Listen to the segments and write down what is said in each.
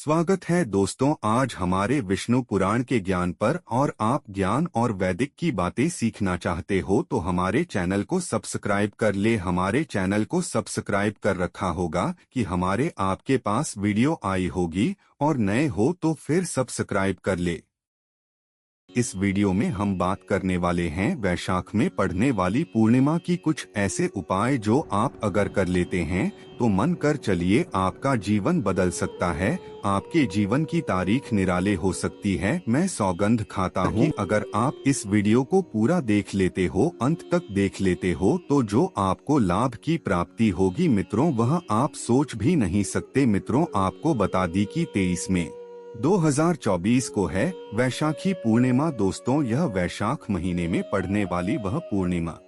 स्वागत है दोस्तों। आज हमारे विष्णु पुराण के ज्ञान पर और आप ज्ञान और वैदिक की बातें सीखना चाहते हो तो हमारे चैनल को सब्सक्राइब कर ले। हमारे चैनल को सब्सक्राइब कर रखा होगा कि हमारे आपके पास वीडियो आई होगी और नए हो तो फिर सब्सक्राइब कर ले। इस वीडियो में हम बात करने वाले हैं वैशाख में पड़ने वाली पूर्णिमा की कुछ ऐसे उपाय जो आप अगर कर लेते हैं तो मन कर चलिए आपका जीवन बदल सकता है। आपके जीवन की तारीख निराले हो सकती है। मैं सौगंध खाता हूँ अगर आप इस वीडियो को पूरा देख लेते हो, अंत तक देख लेते हो तो जो आपको लाभ की प्राप्ति होगी मित्रों वह आप सोच भी नहीं सकते। मित्रों आपको बता दी कि 23 में 2024 को है वैशाखी पूर्णिमा। दोस्तों यह वैशाख महीने में पड़ने वाली वह पूर्णिमा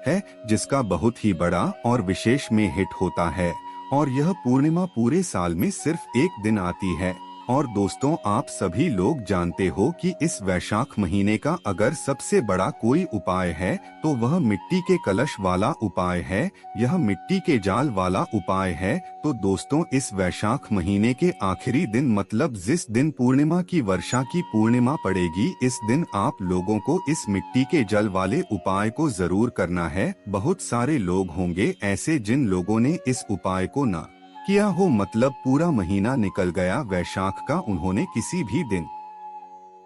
है जिसका बहुत ही बड़ा और विशेष में हिट होता है और यह पूर्णिमा पूरे साल में सिर्फ एक दिन आती है। और दोस्तों आप सभी लोग जानते हो कि इस वैशाख महीने का अगर सबसे बड़ा कोई उपाय है तो वह मिट्टी के कलश वाला उपाय है। यह मिट्टी के जाल वाला उपाय है। तो दोस्तों इस वैशाख महीने के आखिरी दिन मतलब जिस दिन पूर्णिमा की वर्षा की पूर्णिमा पड़ेगी इस दिन आप लोगों को इस मिट्टी के जल वाले उपाय को जरूर करना है। बहुत सारे लोग होंगे ऐसे जिन लोगों ने इस उपाय को न किया हो, मतलब पूरा महीना निकल गया वैशाख का, उन्होंने किसी भी दिन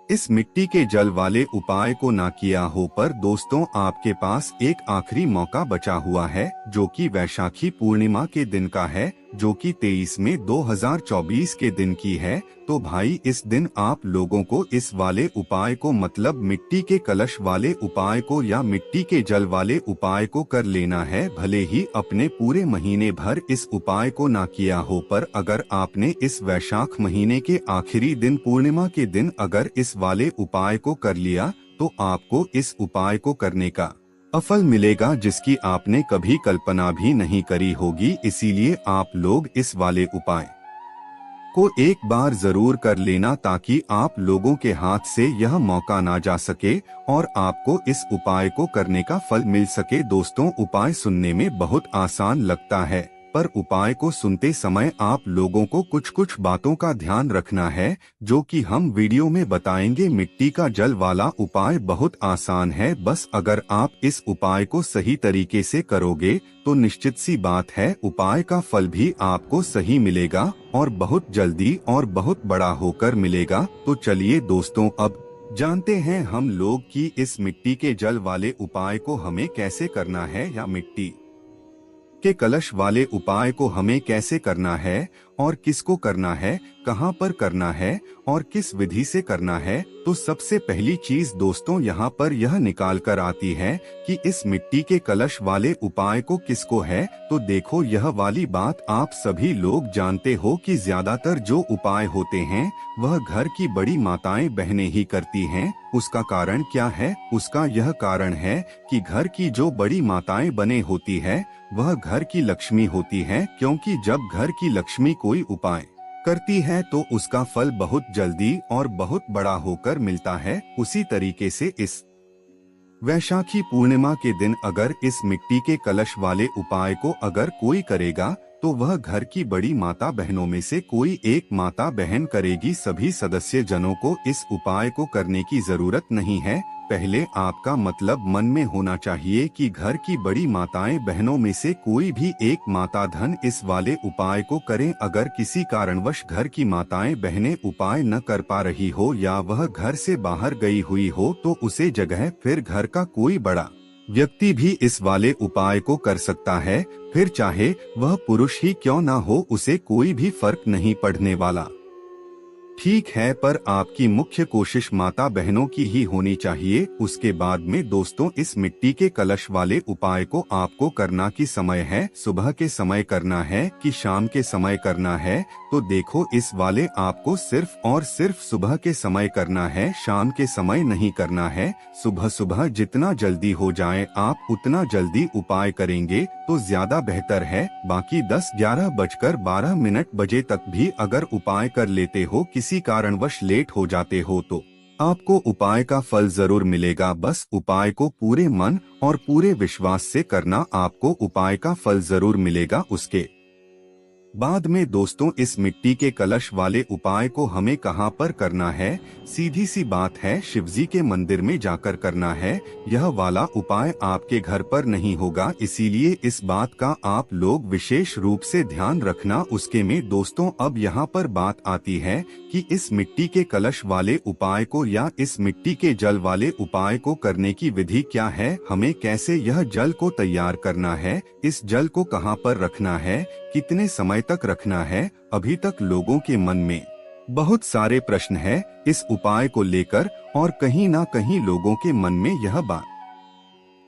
इस मिट्टी के जल वाले उपाय को ना किया हो। पर दोस्तों आपके पास एक आखिरी मौका बचा हुआ है जो कि वैशाखी पूर्णिमा के दिन का है, जो कि 23 में 2024 के दिन की है। तो भाई इस दिन आप लोगों को इस वाले उपाय को मतलब मिट्टी के कलश वाले उपाय को या मिट्टी के जल वाले उपाय को कर लेना है। भले ही अपने पूरे महीने भर इस उपाय को ना किया हो, पर अगर आपने इस वैशाख महीने के आखिरी दिन पूर्णिमा के दिन अगर इस वाले उपाय को कर लिया तो आपको इस उपाय को करने का अफल मिलेगा जिसकी आपने कभी कल्पना भी नहीं करी होगी। इसीलिए आप लोग इस वाले उपाय को एक बार जरूर कर लेना ताकि आप लोगों के हाथ से यह मौका ना जा सके और आपको इस उपाय को करने का फल मिल सके। दोस्तों उपाय सुनने में बहुत आसान लगता है पर उपाय को सुनते समय आप लोगों को कुछ कुछ बातों का ध्यान रखना है जो कि हम वीडियो में बताएंगे। मिट्टी का जल वाला उपाय बहुत आसान है, बस अगर आप इस उपाय को सही तरीके से करोगे तो निश्चित सी बात है उपाय का फल भी आपको सही मिलेगा और बहुत जल्दी और बहुत बड़ा होकर मिलेगा। तो चलिए दोस्तों अब जानते हैं हम लोग कि इस मिट्टी के जल वाले उपाय को हमें कैसे करना है या मिट्टी के कलश वाले उपाय को हमें कैसे करना है और किसको करना है, कहां पर करना है और किस विधि से करना है। तो सबसे पहली चीज दोस्तों यहाँ पर यह निकाल कर आती है कि इस मिट्टी के कलश वाले उपाय को किसको है। तो देखो यह वाली बात आप सभी लोग जानते हो कि ज्यादातर जो उपाय होते हैं वह घर की बड़ी माताएं बहनें ही करती हैं। उसका कारण क्या है? उसका यह कारण है कि घर की जो बड़ी माताएं बने होती है वह घर की लक्ष्मी होती है, क्योंकि जब घर की लक्ष्मी कोई उपाय करती है तो उसका फल बहुत जल्दी और बहुत बड़ा होकर मिलता है। उसी तरीके से इस वैशाखी पूर्णिमा के दिन अगर इस मिट्टी के कलश वाले उपाय को अगर कोई करेगा तो वह घर की बड़ी माता बहनों में से कोई एक माता बहन करेगी। सभी सदस्य जनों को इस उपाय को करने की जरूरत नहीं है। पहले आपका मतलब मन में होना चाहिए कि घर की बड़ी माताएं बहनों में से कोई भी एक माता धन इस वाले उपाय को करें। अगर किसी कारणवश घर की माताएं बहनें उपाय न कर पा रही हो या वह घर से बाहर गई हुई हो तो उसे जगह फिर घर का कोई बड़ा व्यक्ति भी इस वाले उपाय को कर सकता है। फिर चाहे वह पुरुष ही क्यों ना हो उसे कोई भी फर्क नहीं पड़ने वाला, ठीक है। पर आपकी मुख्य कोशिश माता बहनों की ही होनी चाहिए। उसके बाद में दोस्तों इस मिट्टी के कलश वाले उपाय को आपको करना की समय है, सुबह के समय करना है कि शाम के समय करना है। तो देखो इस वाले आपको सिर्फ और सिर्फ सुबह के समय करना है, शाम के समय नहीं करना है। सुबह सुबह जितना जल्दी हो जाए आप उतना जल्दी उपाय करेंगे तो ज्यादा बेहतर है। बाकी 10-11 बजे तक भी अगर उपाय कर लेते हो, किसी कारणवश लेट हो जाते हो तो आपको उपाय का फल जरूर मिलेगा। बस उपाय को पूरे मन और पूरे विश्वास से करना, आपको उपाय का फल जरूर मिलेगा। उसके बाद में दोस्तों इस मिट्टी के कलश वाले उपाय को हमें कहाँ पर करना है? सीधी सी बात है, शिवजी के मंदिर में जाकर करना है। यह वाला उपाय आपके घर पर नहीं होगा, इसीलिए इस बात का आप लोग विशेष रूप से ध्यान रखना। उसके में दोस्तों अब यहाँ पर बात आती है कि इस मिट्टी के कलश वाले उपाय को या इस मिट्टी के जल वाले उपाय को करने की विधि क्या है, हमें कैसे यह जल को तैयार करना है, इस जल को कहाँ पर रखना है, कितने समय तक रखना है। अभी तक लोगों के मन में बहुत सारे प्रश्न है इस उपाय को लेकर, और कहीं ना कहीं लोगों के मन में यह बात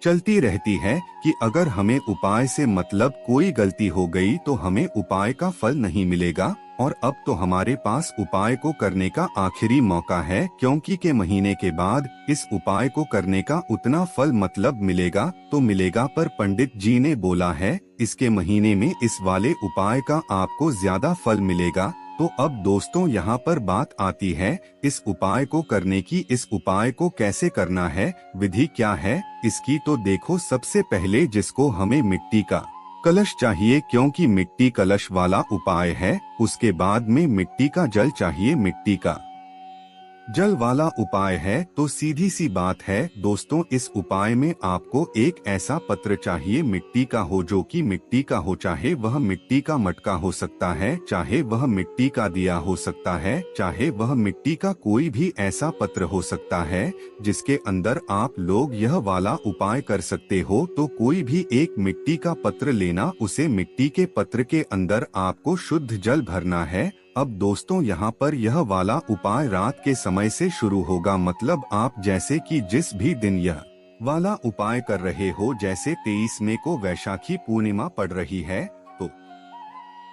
चलती रहती है कि अगर हमें उपाय से मतलब कोई गलती हो गई तो हमें उपाय का फल नहीं मिलेगा। और अब तो हमारे पास उपाय को करने का आखिरी मौका है, क्योंकि के महीने के बाद इस उपाय को करने का उतना फल मतलब मिलेगा तो मिलेगा, पर पंडित जी ने बोला है इसके महीने में इस वाले उपाय का आपको ज्यादा फल मिलेगा। तो अब दोस्तों यहाँ पर बात आती है इस उपाय को करने की। इस उपाय को कैसे करना है, विधि क्या है इसकी, तो देखो सबसे पहले जिसको हमें मिट्टी का कलश चाहिए, क्योंकि मिट्टी कलश वाला उपाय है। उसके बाद में मिट्टी का जल चाहिए, मिट्टी का जल वाला उपाय है। तो सीधी सी बात है दोस्तों, इस उपाय में आपको एक ऐसा पत्र चाहिए मिट्टी का हो, जो कि मिट्टी का हो, चाहे वह मिट्टी का मटका हो सकता है, चाहे वह मिट्टी का दिया हो सकता है, चाहे वह मिट्टी का कोई भी ऐसा पत्र हो सकता है जिसके अंदर आप लोग यह वाला उपाय कर सकते हो। तो कोई भी एक मिट्टी का पत्र लेना, उसे मिट्टी के पत्र के अंदर आपको शुद्ध जल भरना है। अब दोस्तों यहाँ पर यह वाला उपाय रात के समय से शुरू होगा, मतलब आप जैसे कि जिस भी दिन यह वाला उपाय कर रहे हो, जैसे 23 मई को वैशाखी पूर्णिमा पड़ रही है, तो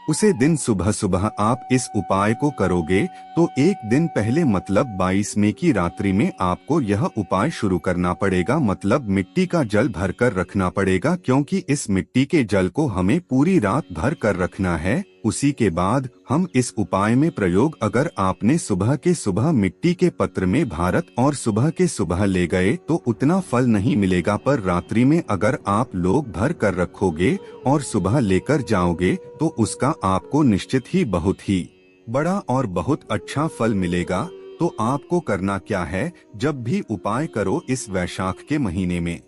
उसे दिन सुबह सुबह आप इस उपाय को करोगे। तो एक दिन पहले मतलब 22 मई की रात्रि में आपको यह उपाय शुरू करना पड़ेगा, मतलब मिट्टी का जल भर कर रखना पड़ेगा, क्योंकि इस मिट्टी के जल को हमें पूरी रात भर कर रखना है। उसी के बाद हम इस उपाय में प्रयोग अगर आपने सुबह के सुबह मिट्टी के पत्र में भारत और सुबह के सुबह ले गए तो उतना फल नहीं मिलेगा, पर रात्रि में अगर आप लोग भर कर रखोगे और सुबह लेकर जाओगे तो उसका आपको निश्चित ही बहुत ही बड़ा और बहुत अच्छा फल मिलेगा। तो आपको करना क्या है, जब भी उपाय करो इस वैशाख के महीने में,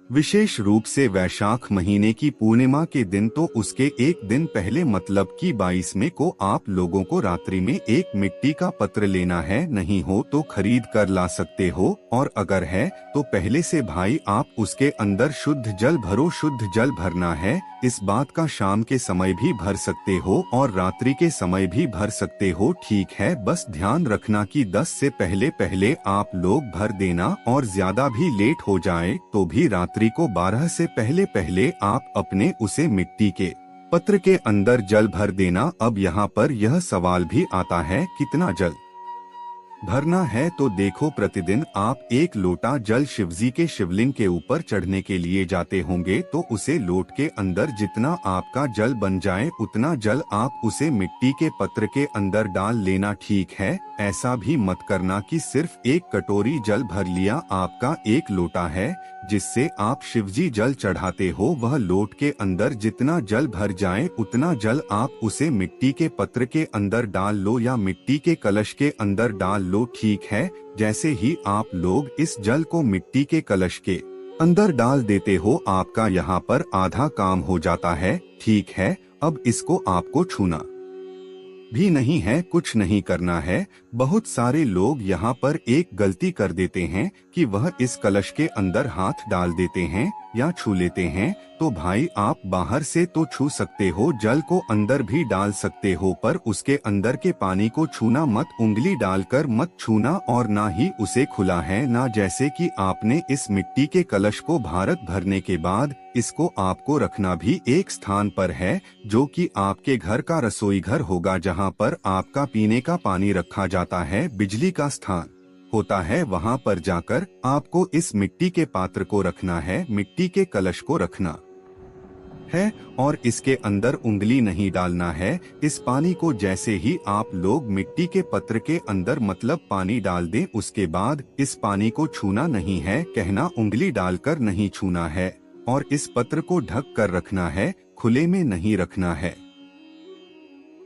विशेष रूप से वैशाख महीने की पूर्णिमा के दिन, तो उसके एक दिन पहले मतलब कि 22 मई को आप लोगों को रात्रि में एक मिट्टी का पत्र लेना है। नहीं हो तो खरीद कर ला सकते हो, और अगर है तो पहले से भाई आप उसके अंदर शुद्ध जल भरो। शुद्ध जल भरना है, इस बात का शाम के समय भी भर सकते हो और रात्रि के समय भी भर सकते हो, ठीक है। बस ध्यान रखना कि 10 से पहले पहले आप लोग भर देना, और ज्यादा भी लेट हो जाए तो भी रात्रि को 12 से पहले पहले आप अपने उसे मिट्टी के पत्र के अंदर जल भर देना। अब यहाँ पर यह सवाल भी आता है कितना जल भरना है, तो देखो प्रतिदिन आप 1 लोटा जल शिवजी के शिवलिंग के ऊपर चढ़ने के लिए जाते होंगे, तो उसे लोट के अंदर जितना आपका जल बन जाए उतना जल आप उसे मिट्टी के पत्र के अंदर डाल लेना, ठीक है। ऐसा भी मत करना कि सिर्फ 1 कटोरी जल भर लिया। आपका 1 लोटा है जिससे आप शिवजी जल चढ़ाते हो, वह लोट के अंदर जितना जल भर जाए उतना जल आप उसे मिट्टी के पत्र के अंदर डाल लो या मिट्टी के कलश के अंदर डाल लो, ठीक है। जैसे ही आप लोग इस जल को मिट्टी के कलश के अंदर डाल देते हो, आपका यहाँ पर आधा काम हो जाता है, ठीक है। अब इसको आपको छूना भी नहीं है, कुछ नहीं करना है। बहुत सारे लोग यहाँ पर एक गलती कर देते हैं कि वह इस कलश के अंदर हाथ डाल देते हैं या छू लेते हैं। तो भाई आप बाहर से तो छू सकते हो, जल को अंदर भी डाल सकते हो, पर उसके अंदर के पानी को छूना मत, उंगली डालकर मत छूना, और ना ही उसे खुला है ना। जैसे कि आपने इस मिट्टी के कलश को भारत भरने के बाद इसको आपको रखना भी एक स्थान पर है, जो कि आपके घर का रसोई घर होगा, जहाँ पर आपका पीने का पानी रखा जाता है, बिजली का स्थान होता है, वहाँ पर जाकर आपको इस मिट्टी के पात्र को रखना है, मिट्टी के कलश को रखना है, और इसके अंदर उंगली नहीं डालना है। इस पानी को जैसे ही आप लोग मिट्टी के पत्र के अंदर मतलब पानी डाल दें, उसके बाद इस पानी को छूना नहीं है, कहना उंगली डालकर नहीं छूना है, और इस पत्र को ढक कर रखना है, खुले में नहीं रखना है।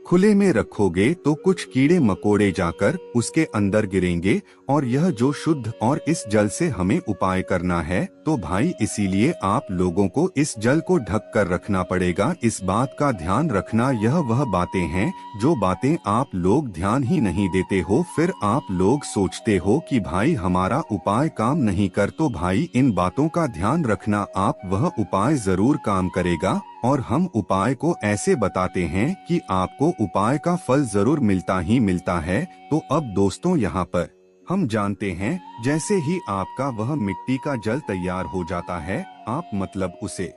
खुले में रखोगे तो कुछ कीड़े मकोड़े जाकर उसके अंदर गिरेंगे और यह जो शुद्ध और इस जल से हमें उपाय करना है, तो भाई इसीलिए आप लोगों को इस जल को ढक कर रखना पड़ेगा। इस बात का ध्यान रखना, यह वह बातें हैं जो बातें आप लोग ध्यान ही नहीं देते हो। फिर आप लोग सोचते हो कि भाई हमारा उपाय काम नहीं कर, तो भाई इन बातों का ध्यान रखना, आप वह उपाय जरूर काम करेगा। और हम उपाय को ऐसे बताते हैं कि आपको उपाय का फल जरूर मिलता ही मिलता है। तो अब दोस्तों यहाँ पर हम जानते हैं, जैसे ही आपका वह मिट्टी का जल तैयार हो जाता है, आप मतलब उसे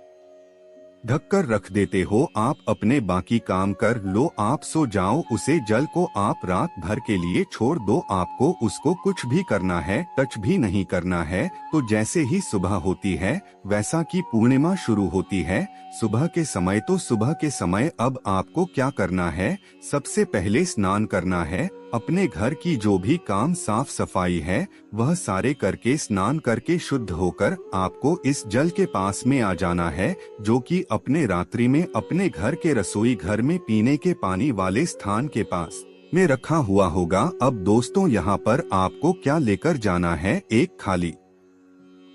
ढककर रख देते हो, आप अपने बाकी काम कर लो, आप सो जाओ। उसे जल को आप रात भर के लिए छोड़ दो, आपको उसको कुछ भी करना है, टच भी नहीं करना है। तो जैसे ही सुबह होती है, वैसा की पूर्णिमा शुरू होती है, सुबह के समय, तो सुबह के समय अब आपको क्या करना है, सबसे पहले स्नान करना है। अपने घर की जो भी काम साफ सफाई है वह सारे करके, स्नान करके शुद्ध होकर आपको इस जल के पास में आ जाना है, जो कि अपने रात्रि में अपने घर के रसोई घर में पीने के पानी वाले स्थान के पास में रखा हुआ होगा। अब दोस्तों यहाँ पर आपको क्या लेकर जाना है, एक खाली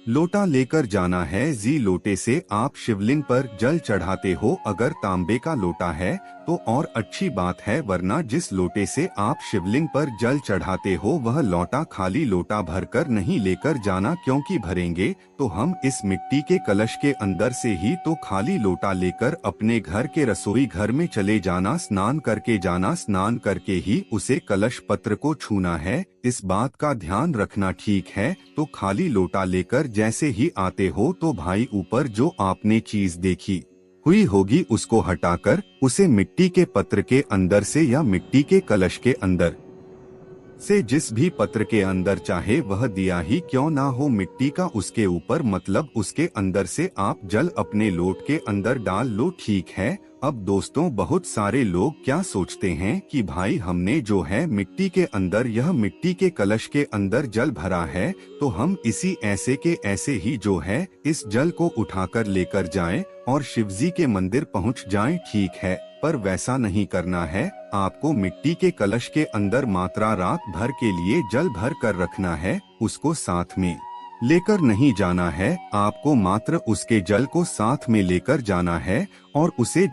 लोटा लेकर जाना है। जी लोटे से आप शिवलिंग पर जल चढ़ाते हो, अगर तांबे का लोटा है तो और अच्छी बात है, वरना जिस लोटे से आप शिवलिंग पर जल चढ़ाते हो वह लोटा खाली लोटा भरकर नहीं लेकर जाना, क्योंकि भरेंगे तो हम इस मिट्टी के कलश के अंदर से ही, तो खाली लोटा लेकर अपने घर के रसोई घर में चले जाना, स्नान करके जाना, स्नान करके ही उसे कलश पत्र को छूना है। इस बात का ध्यान रखना, ठीक है। तो खाली लोटा लेकर जैसे ही आते हो, तो भाई ऊपर जो आपने चीज देखी हुई होगी उसको हटाकर उसे मिट्टी के पत्र के अंदर से या मिट्टी के कलश के अंदर से, जिस भी पत्र के अंदर चाहे वह दिया ही क्यों ना हो, मिट्टी का उसके ऊपर मतलब उसके अंदर से आप जल अपने लोट के अंदर डाल लो, ठीक है। अब दोस्तों बहुत सारे लोग क्या सोचते हैं कि भाई हमने जो है मिट्टी के अंदर, यह मिट्टी के कलश के अंदर जल भरा है, तो हम इसी ऐसे के ऐसे ही जो है इस जल को उठाकर लेकर जाएं और शिवजी के मंदिर पहुंच जाएं, ठीक है। पर वैसा नहीं करना है, आपको मिट्टी के कलश के अंदर मात्रा रात भर के लिए जल भर कर रखना है, उसको साथ में लेकर नहीं जाना है, आपको मात्र उसके जल को साथ में लेकर जाना है। और उसे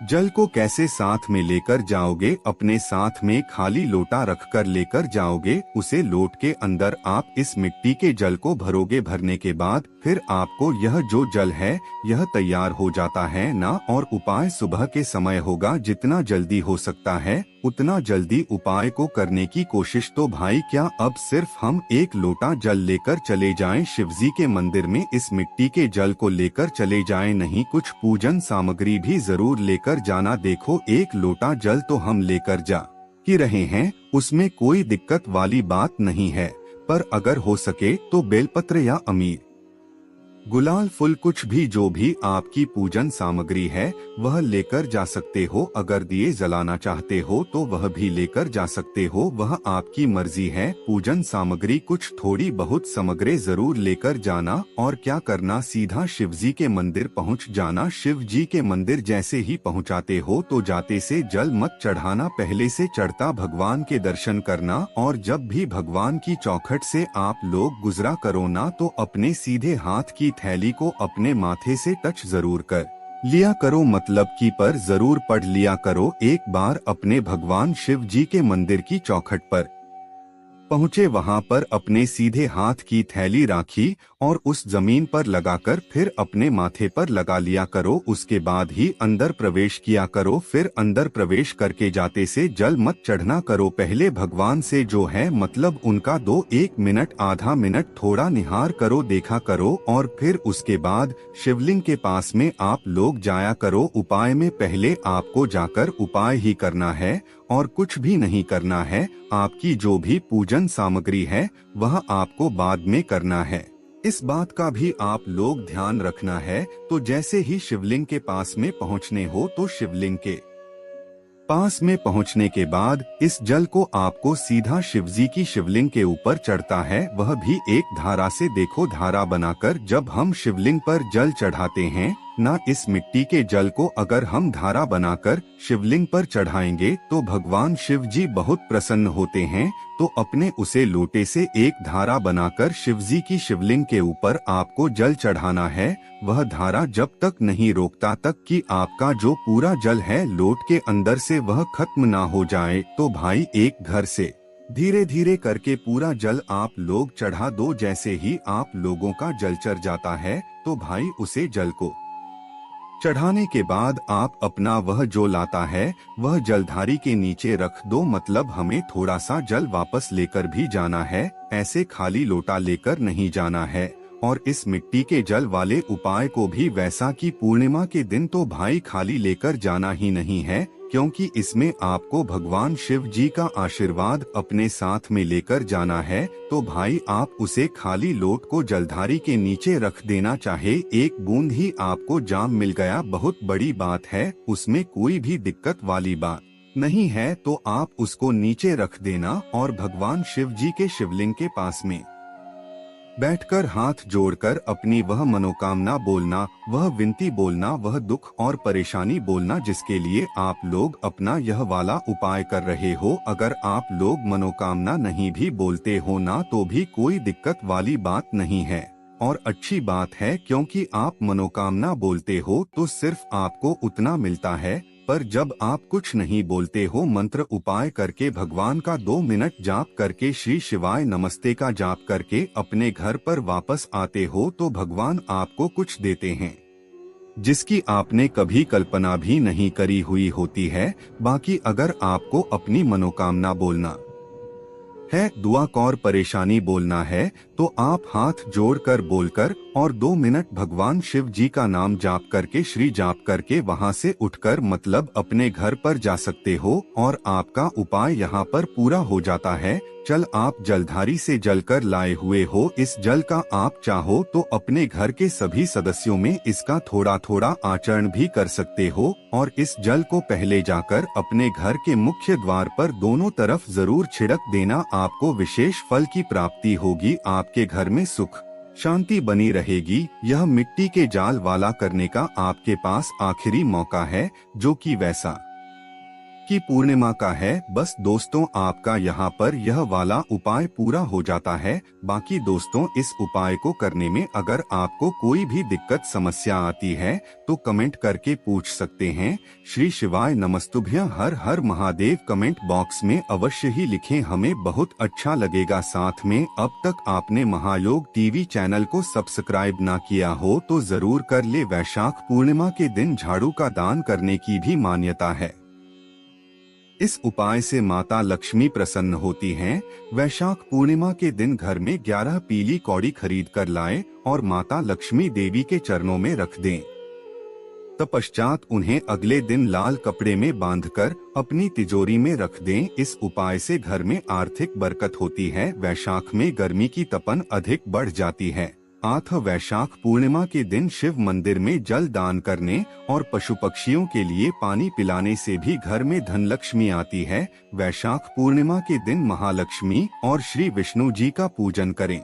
जल को कैसे साथ में लेकर जाओगे, अपने साथ में खाली लोटा रखकर लेकर जाओगे, उसे लोट के अंदर आप इस मिट्टी के जल को भरोगे, भरने के बाद फिर आपको यह जो जल है यह तैयार हो जाता है ना। और उपाय सुबह के समय होगा, जितना जल्दी हो सकता है उतना जल्दी उपाय को करने की कोशिश। तो भाई क्या अब सिर्फ हम एक लोटा जल लेकर चले जाएं शिवजी के मंदिर में, इस मिट्टी के जल को लेकर चले जाएं, नहीं कुछ पूजन सामग्री भी जरूर लेकर जाना। देखो एक लोटा जल तो हम लेकर जा ही रहे हैं, उसमें कोई दिक्कत वाली बात नहीं है, पर अगर हो सके तो बेलपत्र या अमीर गुलाल फूल, कुछ भी जो भी आपकी पूजन सामग्री है वह लेकर जा सकते हो। अगर दिए जलाना चाहते हो तो वह भी लेकर जा सकते हो, वह आपकी मर्जी है। पूजन सामग्री कुछ थोड़ी बहुत सामग्री जरूर लेकर जाना। और क्या करना, सीधा शिवजी के मंदिर पहुंच जाना। शिवजी के मंदिर जैसे ही पहुंचाते हो तो जाते से जल मत चढ़ाना, पहले से चढ़ता भगवान के दर्शन करना। और जब भी भगवान की चौखट से आप लोग गुजरा करो ना, तो अपने सीधे हाथ की थैली को अपने माथे से टच जरूर कर लिया करो, मतलब की पर जरूर पढ़ लिया करो। एक बार अपने भगवान शिव जी के मंदिर की चौखट पर पहुँचे, वहाँ पर अपने सीधे हाथ की थैली राखी और उस जमीन पर लगाकर फिर अपने माथे पर लगा लिया करो। उसके बाद ही अंदर प्रवेश किया करो। फिर अंदर प्रवेश करके जाते से जल मत चढ़ना करो, पहले भगवान से जो है मतलब उनका 1 मिनट आधा मिनट थोड़ा निहार करो, देखा करो। और फिर उसके बाद शिवलिंग के पास में आप लोग जाया करो। उपाय में पहले आपको जाकर उपाय ही करना है और कुछ भी नहीं करना है। आपकी जो भी पूजन सामग्री है वह आपको बाद में करना है, इस बात का भी आप लोग ध्यान रखना है। तो जैसे ही शिवलिंग के पास में पहुंचने हो तो शिवलिंग के पास में पहुंचने के बाद इस जल को आपको सीधा शिवजी की शिवलिंग के ऊपर चढ़ता है, वह भी एक धारा से। देखो धारा बनाकर जब हम शिवलिंग पर जल चढ़ाते हैं ना इस मिट्टी के जल को अगर हम धारा बनाकर शिवलिंग पर चढ़ाएंगे तो भगवान शिव जी बहुत प्रसन्न होते हैं। तो अपने उसे लोटे से एक धारा बनाकर शिव जी की शिवलिंग के ऊपर आपको जल चढ़ाना है। वह धारा जब तक नहीं रोकता तक कि आपका जो पूरा जल है लोट के अंदर से वह खत्म ना हो जाए। तो भाई एक घर से धीरे धीरे करके पूरा जल आप लोग चढ़ा दो। जैसे ही आप लोगों का जल चढ़ जाता है तो भाई उसे जल को चढ़ाने के बाद आप अपना वह जो लाता है वह जलधारी के नीचे रख दो। मतलब हमें थोड़ा सा जल वापस लेकर भी जाना है, ऐसे खाली लोटा लेकर नहीं जाना है। और इस मिट्टी के जल वाले उपाय को भी वैसा कि पूर्णिमा के दिन तो भाई खाली लेकर जाना ही नहीं है, क्योंकि इसमें आपको भगवान शिव जी का आशीर्वाद अपने साथ में लेकर जाना है। तो भाई आप उसे खाली लोट को जलधारी के नीचे रख देना, चाहे एक बूंद ही आपको जाम मिल गया बहुत बड़ी बात है, उसमें कोई भी दिक्कत वाली बात नहीं है। तो आप उसको नीचे रख देना और भगवान शिव जी के शिवलिंग के पास में बैठकर हाथ जोड़कर अपनी वह मनोकामना बोलना, वह विनती बोलना, वह दुख और परेशानी बोलना जिसके लिए आप लोग अपना यह वाला उपाय कर रहे हो। अगर आप लोग मनोकामना नहीं भी बोलते हो ना तो भी कोई दिक्कत वाली बात नहीं है और अच्छी बात है, क्योंकि आप मनोकामना बोलते हो तो सिर्फ आपको उतना मिलता है। पर जब आप कुछ नहीं बोलते हो, मंत्र उपाय करके भगवान का 2 मिनट जाप करके श्री शिवाय नमस्ते का जाप करके अपने घर पर वापस आते हो तो भगवान आपको कुछ देते हैं जिसकी आपने कभी कल्पना भी नहीं करी हुई होती है। बाकी अगर आपको अपनी मनोकामना बोलना है, दुआ और परेशानी बोलना है तो आप हाथ जोड़कर बोलकर और 2 मिनट भगवान शिव जी का नाम जाप करके श्री जाप करके वहां से उठकर मतलब अपने घर पर जा सकते हो और आपका उपाय यहाँ पर पूरा हो जाता है। चल आप जलधारी से जल कर लाए हुए हो, इस जल का आप चाहो तो अपने घर के सभी सदस्यों में इसका थोड़ा थोड़ा आचरण भी कर सकते हो और इस जल को पहले जाकर अपने घर के मुख्य द्वार पर दोनों तरफ जरूर छिड़क देना। आपको विशेष फल की प्राप्ति होगी, आपके घर में सुख शांति बनी रहेगी। यह मिट्टी के जाल वाला करने का आपके पास आखिरी मौका है जो कि वैसा की पूर्णिमा का है। बस दोस्तों आपका यहाँ पर यह वाला उपाय पूरा हो जाता है। बाकी दोस्तों इस उपाय को करने में अगर आपको कोई भी दिक्कत समस्या आती है तो कमेंट करके पूछ सकते हैं। श्री शिवाय नमस्तुभ्यं, हर हर महादेव कमेंट बॉक्स में अवश्य ही लिखें, हमें बहुत अच्छा लगेगा। साथ में अब तक आपने महायोग टीवी चैनल को सब्सक्राइब ना किया हो तो जरूर कर ले। वैशाख पूर्णिमा के दिन झाड़ू का दान करने की भी मान्यता है। इस उपाय से माता लक्ष्मी प्रसन्न होती हैं। वैशाख पूर्णिमा के दिन घर में 11 पीली कौड़ी खरीद कर लाएं और माता लक्ष्मी देवी के चरणों में रख दें। तत्पश्चात उन्हें अगले दिन लाल कपड़े में बांधकर अपनी तिजोरी में रख दें। इस उपाय से घर में आर्थिक बरकत होती है। वैशाख में गर्मी की तपन अधिक बढ़ जाती है। वैशाख पूर्णिमा के दिन शिव मंदिर में जल दान करने और पशु पक्षियों के लिए पानी पिलाने से भी घर में धन लक्ष्मी आती है। वैशाख पूर्णिमा के दिन महालक्ष्मी और श्री विष्णु जी का पूजन करें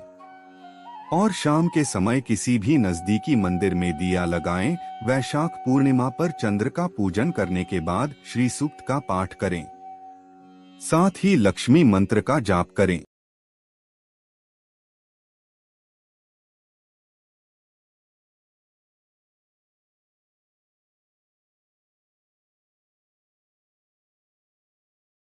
और शाम के समय किसी भी नजदीकी मंदिर में दिया लगाएं। वैशाख पूर्णिमा पर चंद्र का पूजन करने के बाद श्री सूक्त का पाठ करें, साथ ही लक्ष्मी मंत्र का जाप करें।